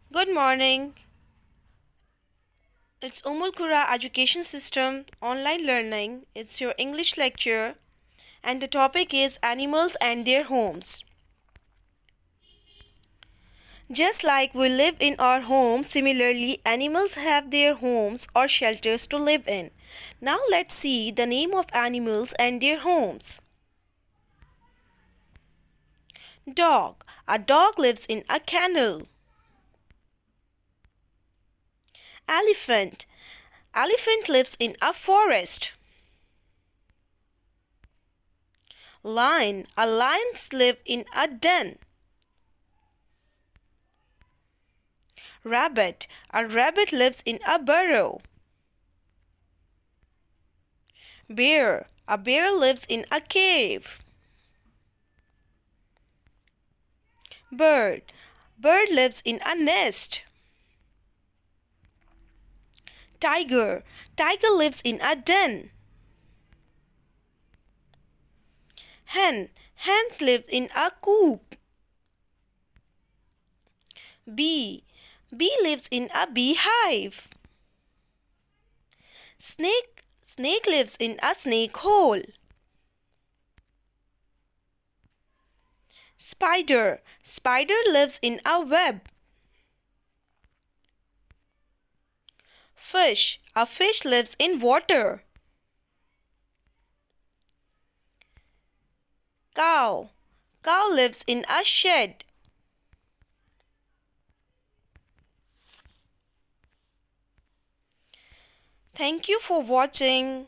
Good morning. It's Qura Education System Online Learning. It's your English lecture, and the topic is animals and their homes. Just like we live in our homes, similarly, animals have their homes or shelters to live in. Now let's see the name of animals and their homes. Dog. A dog lives in a kennel. Elephant. Elephant lives in a forest. Lion. A lion lives in a den. Rabbit. A rabbit lives in a burrow. Bear. A bear lives in a cave. Bird. Bird lives in a nest. Tiger. Tiger lives in a den. Hen. Hens live in a coop. Bee. Bee lives in a beehive. Snake. Snake lives in a snake hole. Spider. Spider lives in a web. Fish. A fish lives in water. Cow. Cow lives in a shed. Thank you for watching.